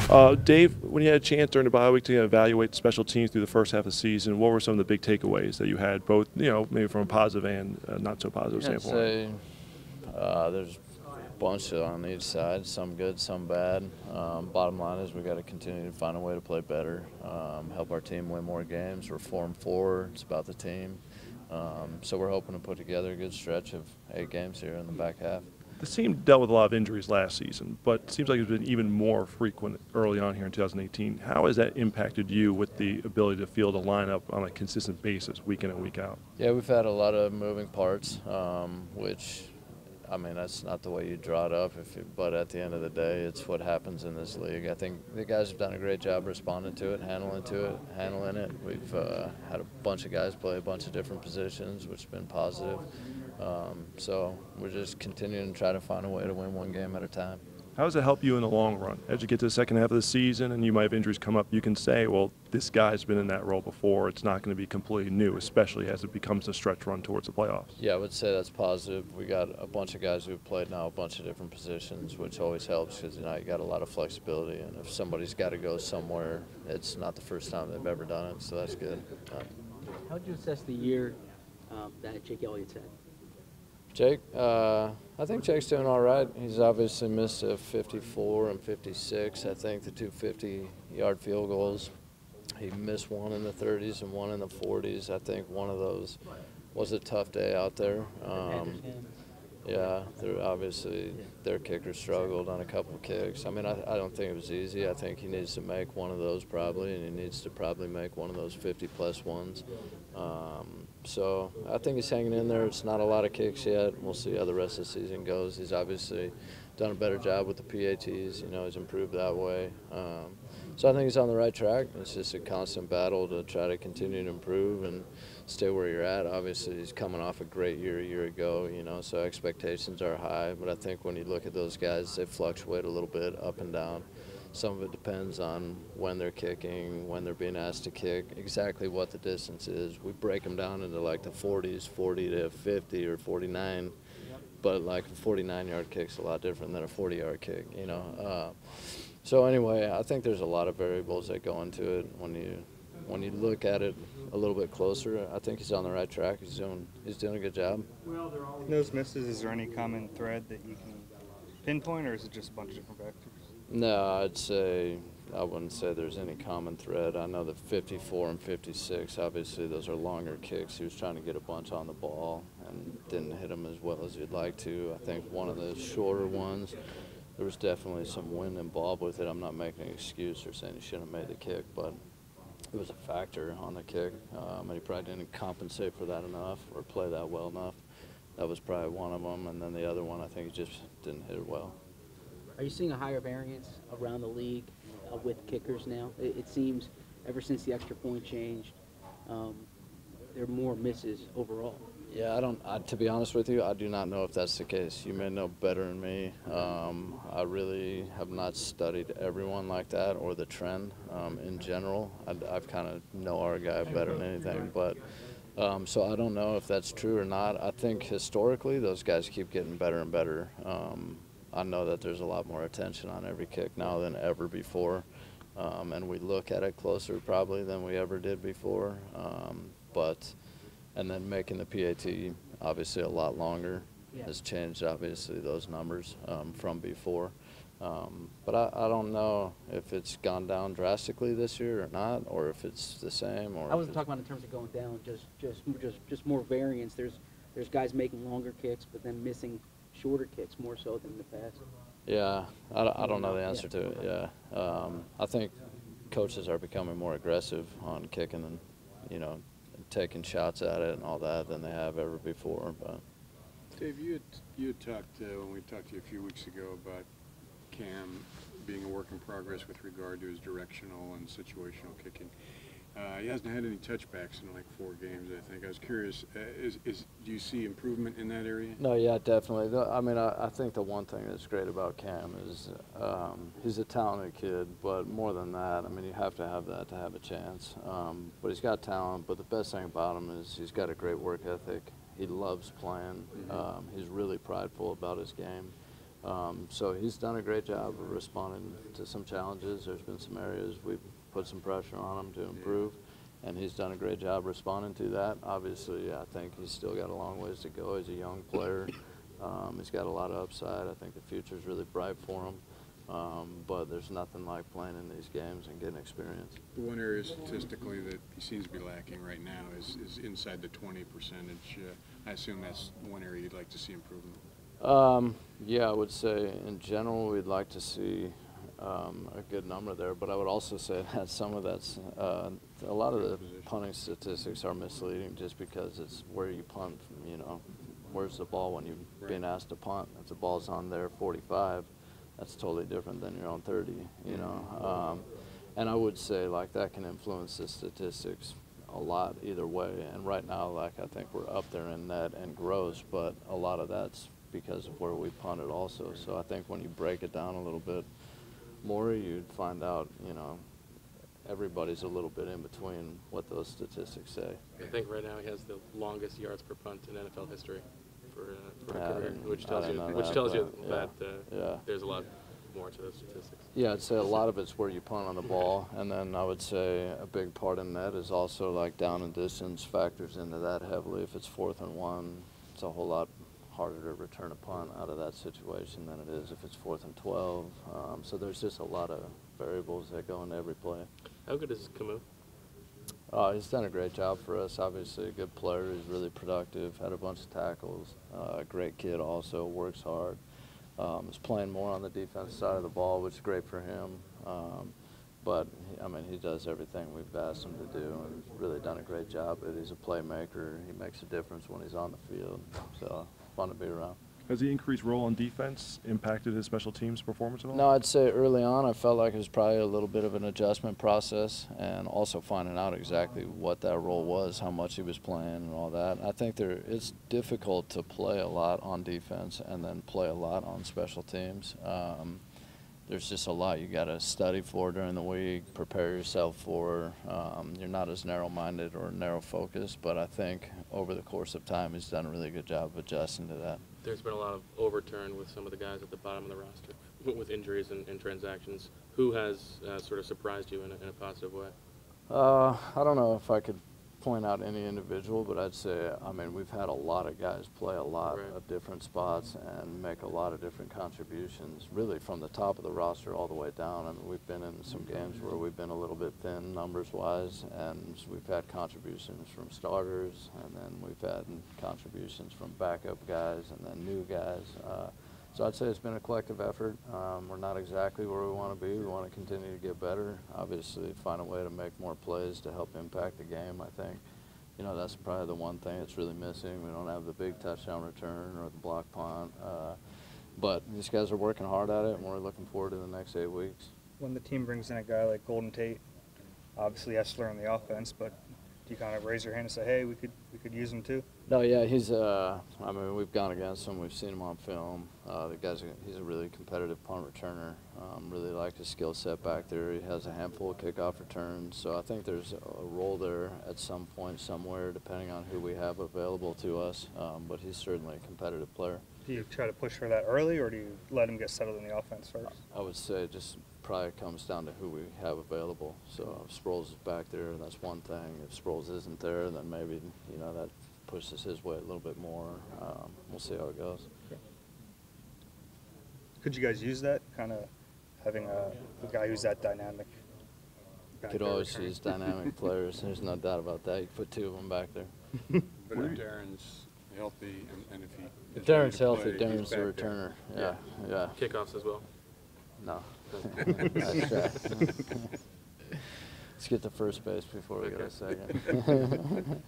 Dave, when you had a chance during the bye week to evaluate special teams through the first half of the season, what were some of the big takeaways that you had, both maybe from a positive and not so positive standpoint? I'd say there's a bunch on each side, some good, some bad. Bottom line is we got to continue to find a way to play better, help our team win more games. We're 4-4. It's about the team. So we're hoping to put together a good stretch of 8 games here in the back half. The team dealt with a lot of injuries last season, but it seems like it's been even more frequent early on here in 2018. How has that impacted you with the ability to field a lineup on a consistent basis, week in and week out? Yeah, we've had a lot of moving parts, which, I mean, that's not the way you draw it up, but at the end of the day, it's what happens in this league. I think the guys have done a great job responding to it, handling it. We've had a bunch of guys play a bunch of different positions, which has been positive. So we're just continuing to try to find a way to win one game at a time. How does it help you in the long run? As you get to the second half of the season and you might have injuries come up, you can say, well, this guy's been in that role before. It's not going to be completely new, especially as it becomes a stretch run towards the playoffs. Yeah, I would say that's positive. We got a bunch of guys who've played now a bunch of different positions, which always helps because you got a lot of flexibility. And if somebody's got to go somewhere, it's not the first time they've ever done it, so that's good. How would you assess the year that Jake Elliott's had? Jake, I think Jake's doing all right. He's obviously missed a 54 and 56. I think the 2 50-yard field goals. He missed one in the 30s and one in the 40s. I think one of those was a tough day out there. Yeah, obviously their kicker struggled on a couple of kicks. I mean, I don't think it was easy. I think he needs to make one of those probably, and he needs to probably make one of those 50-plus ones. So I think he's hanging in there. It's not a lot of kicks yet. We'll see how the rest of the season goes. He's obviously done a better job with the PATs. He's improved that way. So I think he's on the right track. It's just a constant battle to try to continue to improve and stay where you're at. Obviously, he's coming off a great year a year ago, so expectations are high. But I think when you look at those guys, they fluctuate a little bit up and down. Some of it depends on when they're kicking, when they're being asked to kick, exactly what the distance is. We break them down into like the 40s, 40 to 50 or 49. But like a 49-yard kick's a lot different than a 40-yard kick, So anyway, I think there's a lot of variables that go into it. When you look at it a little bit closer, I think he's on the right track. He's doing a good job. In those misses, is there any common thread that you can pinpoint, or is it just a bunch of different factors? No, I wouldn't say there's any common thread. I know the 54 and 56, obviously those are longer kicks. He was trying to get a bunch on the ball and didn't hit them as well as he'd like to. I think one of the shorter ones, there was definitely some wind involved with it. I'm not making an excuse or saying he shouldn't have made the kick, but it was a factor on the kick, and he probably didn't compensate for that enough or play that well enough. That was probably one of them, and then the other one, I think he just didn't hit it well. Are you seeing a higher variance around the league with kickers now? It seems ever since the extra point changed, there are more misses overall. Yeah, to be honest with you, I do not know if that's the case. You may know better than me. I really have not studied everyone like that or the trend in general. I've kind of know our guy better than anything, but so I don't know if that's true or not. I think historically those guys keep getting better and better. I know that there's a lot more attention on every kick now than ever before, and we look at it closer probably than we ever did before. And then making the PAT obviously a lot longer has changed obviously those numbers from before. But I don't know if it's gone down drastically this year or not, or if it's the same. Or I wasn't talking about in terms of going down, just more variance. There's guys making longer kicks, but then missing shorter kicks more so than in the past. Yeah, I don't know the answer to it. Yeah, I think coaches are becoming more aggressive on kicking and taking shots at it and all that than they have ever before. But Dave, you had talked when we talked to you a few weeks ago about Cam being a work in progress with regard to his directional and situational kicking. He hasn't had any touchbacks in like 4 games, I think. I was curious, do you see improvement in that area? No, yeah, definitely. I mean, I think the one thing that's great about Cam is he's a talented kid, but more than that, I mean, you have to have that to have a chance. But he's got talent, but the best thing about him is he's got a great work ethic. He loves playing. He's really prideful about his game. So he's done a great job of responding to some challenges. There's been some areas we've put some pressure on him to improve, and he's done a great job responding to that. Obviously, I think he's still got a long ways to go. He's a young player. He's got a lot of upside. I think the future's really bright for him. But there's nothing like playing in these games and getting experience. The one area statistically that he seems to be lacking right now is inside the 20%. I assume that's one area you'd like to see improvement. Yeah, I would say in general we'd like to see a good number there, but I would also say that some of that's a lot of the punting statistics are misleading just because it's where you punt. You know, where's the ball when you're being asked to punt? If the ball's on there 45, that's totally different than your own 30. You know, and I would say like that can influence the statistics a lot either way. And right now, like I think we're up there in net and gross, but a lot of that's because of where we punted also. So I think when you break it down a little bit more, you'd find out, you know, everybody's a little bit in between what those statistics say. I think right now he has the longest yards per punt in NFL history for a career, which tells you that there's a lot more to those statistics. Yeah, I'd say a lot of it's where you punt on the ball, and then I would say a big part in that is also like down and distance factors into that heavily. If it's 4th and 1, it's a whole lot harder to return a punt out of that situation than it is if it's 4th and 12. So there's just a lot of variables that go into every play. How good is Camus? He's done a great job for us. Obviously a good player. He's really productive, had a bunch of tackles. Great kid also, works hard. Is playing more on the defense side of the ball, which is great for him. But, I mean, he does everything we've asked him to do and really done a great job. But he's a playmaker. He makes a difference when he's on the field. So, fun to be around. Has the increased role on defense impacted his special teams performance at all? No, I'd say early on I felt like it was probably a little bit of an adjustment process and also finding out exactly what that role was, how much he was playing and all that. I think it's difficult to play a lot on defense and then play a lot on special teams. There's just a lot you got to study for during the week, prepare yourself for. You're not as narrow-minded or narrow-focused, but I think over the course of time he's done a really good job of adjusting to that. There's been a lot of overturn with some of the guys at the bottom of the roster with injuries and transactions. Who has sort of surprised you in a positive way? I don't know if I could point out any individual, but I'd say, I mean, we've had a lot of guys play a lot of different spots and make a lot of different contributions, really from the top of the roster all the way down. I mean, we've been in some games where we've been a little bit thin numbers-wise, and we've had contributions from starters, and then we've had contributions from backup guys and then new guys. So I'd say it's been a collective effort. We're not exactly where we want to be. We want to continue to get better. Obviously, find a way to make more plays to help impact the game, I think. You know, that's probably the one thing that's really missing. We don't have the big touchdown return or the block punt. But these guys are working hard at it, and we're looking forward to the next 8 weeks. When the team brings in a guy like Golden Tate, obviously he has to learn the offense, but do you kind of raise your hand and say, hey, we could use him too? No, yeah, he's I mean, we've gone against him. We've seen him on film. He's a really competitive punt returner. Really like his skill set back there. He has a handful of kickoff returns. So I think there's a role there at some point somewhere, depending on who we have available to us. But he's certainly a competitive player. Do you try to push for that early, or do you let him get settled in the offense first? I would say it just probably comes down to who we have available. So if Sproles is back there, that's one thing. If Sproles isn't there, then maybe, you know, that pushes his way a little bit more. We'll see how it goes. Okay. Could you guys use that, kind of having a guy who's that dynamic? Could always use dynamic players. There's no doubt about that. You put 2 of them back there. But if Darren's healthy, and if he If Darren's healthy, Darren's the returner. Yeah. Kickoffs as well? No. Nice try. Let's get to first base before we get a second.